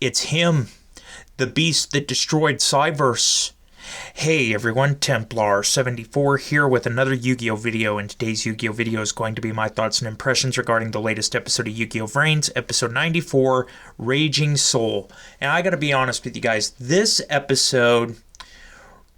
It's him, the beast that destroyed Cyverse. Hey everyone, Templar74 here with another Yu-Gi-Oh video, and today's Yu-Gi-Oh video is going to be my thoughts and impressions regarding the latest episode of Yu-Gi-Oh VRAINS, episode 94, Raging Soul. And I gotta be honest with you guys, this episode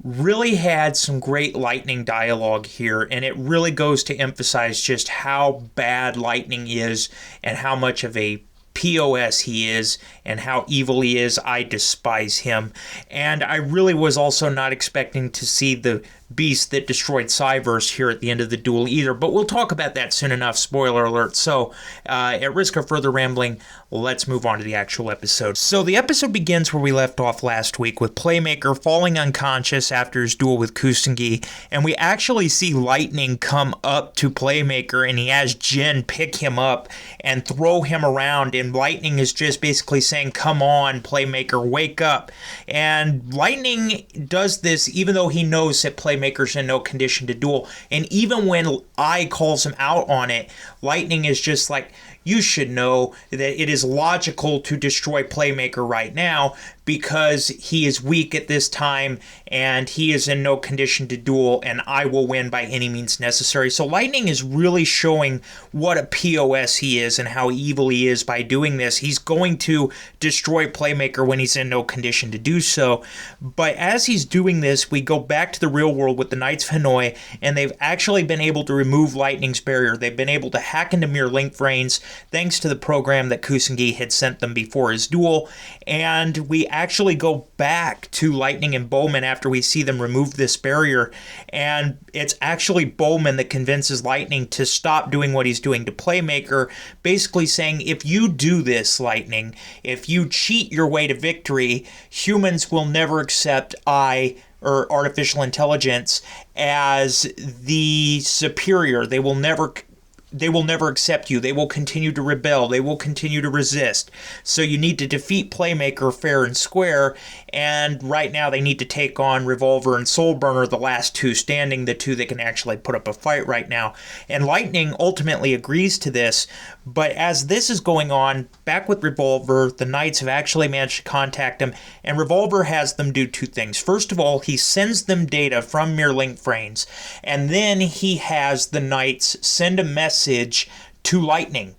really had some great Lightning dialogue here, and it really goes to emphasize just how bad Lightning is and how much of a POS he is and how evil he is. I despise him. And I really was also not expecting to see the beast that destroyed Cyverse here at the end of the duel either, but we'll talk about that soon enough, spoiler alert. So at risk of further rambling, let's move on to the actual episode. So the episode begins where we left off last week, with Playmaker falling unconscious after his duel with Kusanagi, and we actually see Lightning come up to Playmaker, and he has Jin pick him up and throw him around, and Lightning is just basically saying, come on, Playmaker, wake up. And Lightning does this even though he knows that Playmaker's in no condition to duel, and even when I calls him out on it, Lightning is just like, you should know that it is logical to destroy Playmaker right now because he is weak at this time and he is in no condition to duel, and I will win by any means necessary. So Lightning is really showing what a POS he is and how evil he is by doing this. He's going to destroy Playmaker when he's in no condition to do so. But as he's doing this, we go back to the real world with the Knights of Hanoi, and they've actually been able to remove Lightning's barrier. They've been able to hack into Mirror Link Vrains thanks to the program that Kusanagi had sent them before his duel. And we actually go back to Lightning and Bowman after we see them remove this barrier, and it's actually Bowman that convinces Lightning to stop doing what he's doing to Playmaker, basically saying, if you do this, Lightning, if you cheat your way to victory, humans will never accept or artificial intelligence as the superior. They will never accept you. They will continue to rebel. They will continue to resist. So you need to defeat Playmaker fair and square, and right now they need to take on Revolver and Soulburner, the last two standing, the two that can actually put up a fight right now. And Lightning ultimately agrees to this, but as this is going on, back with Revolver, the Knights have actually managed to contact him, and Revolver has them do two things. First of all, he sends them data from Mirror Link Vrains, and then he has the Knights send a message to Lightning.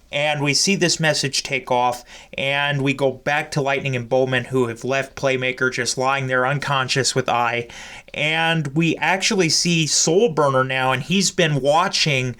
And we see this message take off, and we go back to Lightning and Bowman, who have left Playmaker just lying there unconscious with Eye. And we actually see Soulburner now, and he's been watching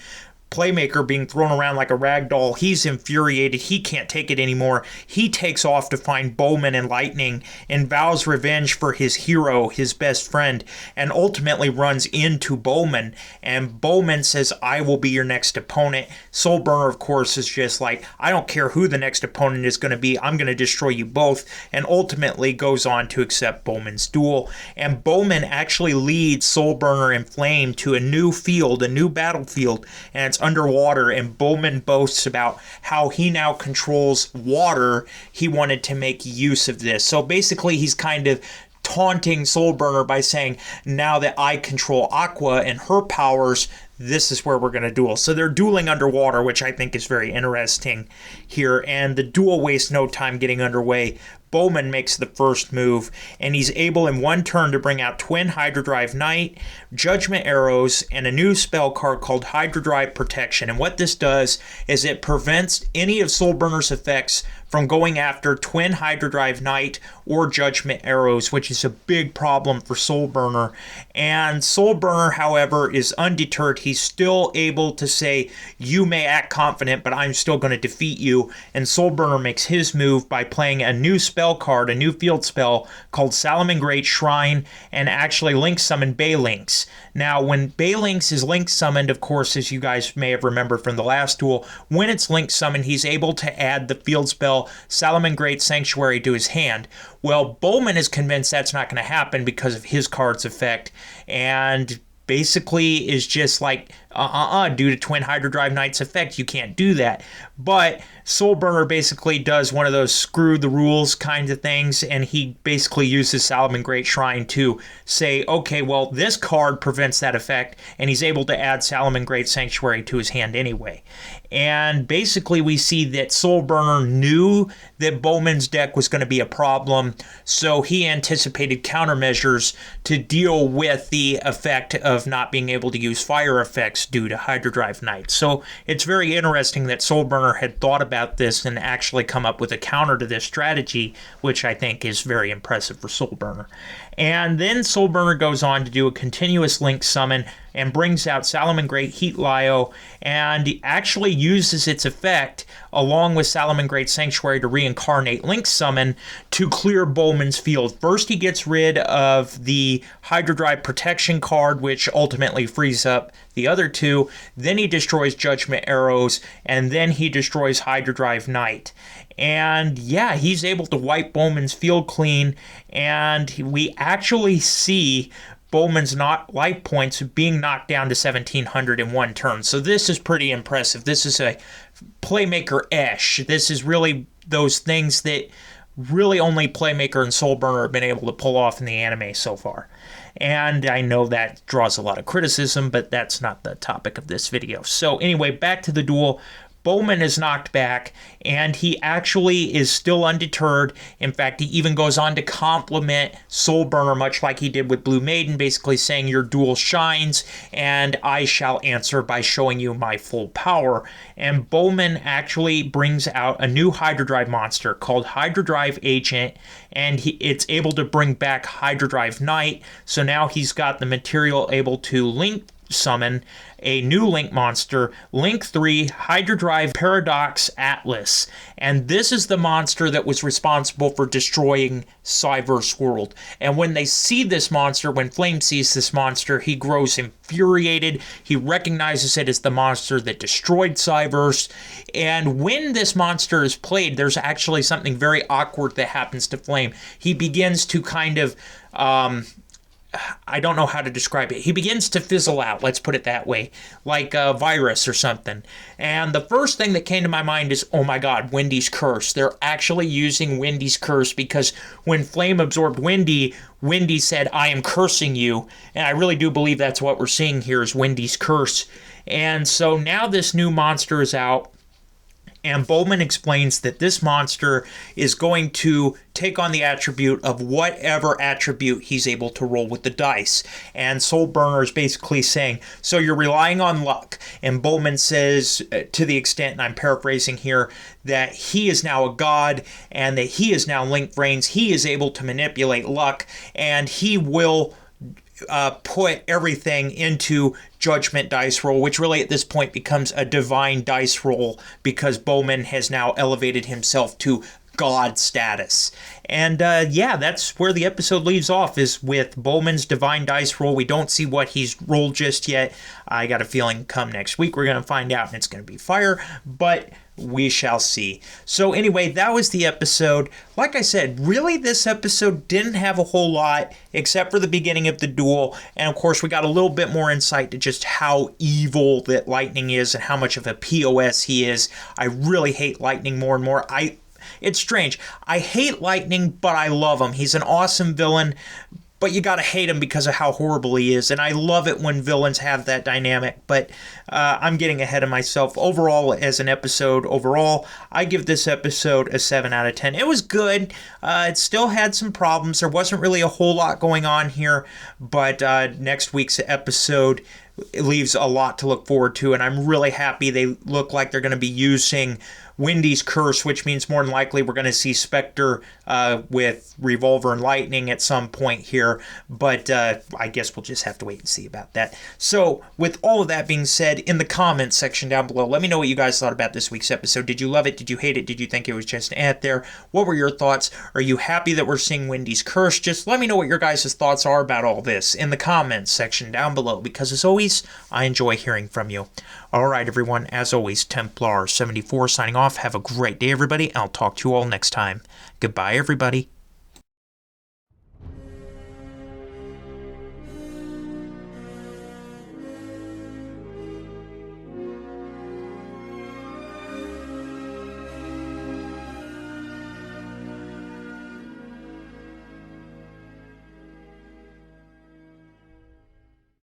Playmaker being thrown around like a rag doll. He's infuriated. He can't take it anymore. He takes off to find Bowman and Lightning and vows revenge for his hero, his best friend, and ultimately runs into Bowman. And Bowman says, I will be your next opponent. Soulburner, of course, is just like, I don't care who the next opponent is going to be. I'm going to destroy you both. And ultimately goes on to accept Bowman's duel. And Bowman actually leads Soulburner and Flame to a new field, a new battlefield, and it's underwater, and Bowman boasts about how he now controls water. He wanted to make use of this. So basically he's kind of taunting Soulburner by saying, now that I control Aqua and her powers, this is where we're going to duel. So they're dueling underwater, which I think is very interesting here, and the duel wastes no time getting underway. Bowman makes the first move, and he's able in one turn to bring out Twin Hydrodrive Knight, Judgment Arrows, and a new spell card called Hydrodrive Protection. And what this does is it prevents any of Soulburner's effects from going after Twin Hydrodrive Knight or Judgment Arrows, which is a big problem for Soulburner. And Soulburner, however, is undeterred. He's still able to say, you may act confident, but I'm still going to defeat you. And Soulburner makes his move by playing a new spell card, a new field spell called Salamangreat Shrine, and actually link summon Baylynx. Now, when Baylynx is link summoned, of course, as you guys may have remembered from the last duel, when it's link summoned, he's able to add the field spell Salamangreat Sanctuary to his hand. Well, Bowman is convinced that's not going to happen because of his card's effect, and basically is just like, due to Twin Hydrodrive Knight's effect, you can't do that. But Soulburner basically does one of those screw the rules kind of things, and he basically uses Salamangreat Shrine to say, okay, well, this card prevents that effect, and he's able to add Salamangreat Sanctuary to his hand anyway. And basically we see that Soulburner knew that Bowman's deck was going to be a problem, so he anticipated countermeasures to deal with the effect of not being able to use fire effects due to Hydrodrive Knight. So it's very interesting that Soulburner had thought about this and actually come up with a counter to this strategy, which I think is very impressive for Soulburner. And then Soulburner goes on to do a continuous link summon and brings out Salamangreat Heat Lyo and actually uses its effect along with Salamangreat Sanctuary to reincarnate Link Summon to clear Bowman's field. First he gets rid of the Hydrodrive Protection card, which ultimately frees up the other two. Then he destroys Judgment Arrows, and then he destroys Hydrodrive Knight. And yeah, he's able to wipe Bowman's field clean, and we actually see Bowman's life points being knocked down to 1,700 in one turn. So this is pretty impressive. This is a Playmaker-esh. This is really those things that really only Playmaker and Soulburner have been able to pull off in the anime so far. And I know that draws a lot of criticism, but that's not the topic of this video. So anyway, back to the duel. Bowman is knocked back, and he actually is still undeterred. In fact, he even goes on to compliment Soulburner, much like he did with Blue Maiden, basically saying, "Your duel shines, and I shall answer by showing you my full power." And Bowman actually brings out a new Hydrodrive monster called Hydrodrive Agent, and it's able to bring back Hydrodrive Knight. So now he's got the material able to link summon a new Link monster, Link 3 Hydrodrive Paradox Atlas. And this is the monster that was responsible for destroying Cyverse World. And when they see this monster, when Flame sees this monster, he grows infuriated. He recognizes it as the monster that destroyed Cyverse. And when this monster is played, there's actually something very awkward that happens to Flame. He begins to kind of I don't know how to describe it. He begins to fizzle out, let's put it that way, like a virus or something. And the first thing that came to my mind is, oh my god, Wendy's Curse. They're actually using Wendy's Curse, because when Flame absorbed Wendy, Wendy said, "I am cursing you." And I really do believe that's what we're seeing here is Wendy's Curse. And so now this new monster is out. And Bowman explains that this monster is going to take on the attribute of whatever attribute he's able to roll with the dice. And Soulburner is basically saying, so you're relying on luck. And Bowman says, to the extent, and I'm paraphrasing here, that he is now a god and that he is now Link Vrains. He is able to manipulate luck, and he will put everything into Judgment Dice Roll, which really at this point becomes a Divine Dice Roll, because Bowman has now elevated himself to god status. And yeah, that's where the episode leaves off, is with Bowman's Divine Dice Roll. We don't see what he's rolled just yet. I got a feeling come next week we're going to find out, and it's going to be fire, but we shall see. So anyway, that was the episode. Like I said, really this episode didn't have a whole lot except for the beginning of the duel. And of course, we got a little bit more insight to just how evil that Lightning is and how much of a POS he is. I really hate Lightning more and more. It's strange. I hate Lightning, but I love him. He's an awesome villain, but you gotta hate him because of how horrible he is. And I love it when villains have that dynamic, but I'm getting ahead of myself. Overall, as an episode, I give this episode a 7 out of 10. It was good. It still had some problems. There wasn't really a whole lot going on here, but next week's episode, it leaves a lot to look forward to, and I'm really happy they look like they're going to be using Wendy's Curse, which means more than likely we're going to see Spectre with Revolver and Lightning at some point here, but I guess we'll just have to wait and see about that. So, with all of that being said, in the comments section down below, let me know what you guys thought about this week's episode. Did you love it? Did you hate it? Did you think it was just an ad there? What were your thoughts? Are you happy that we're seeing Wendy's Curse? Just let me know what your guys' thoughts are about all this in the comments section down below, because as always, I enjoy hearing from you. Alright everyone, as always, Templar74 signing off. Have a great day everybody, and I'll talk to you all next time. Goodbye everybody.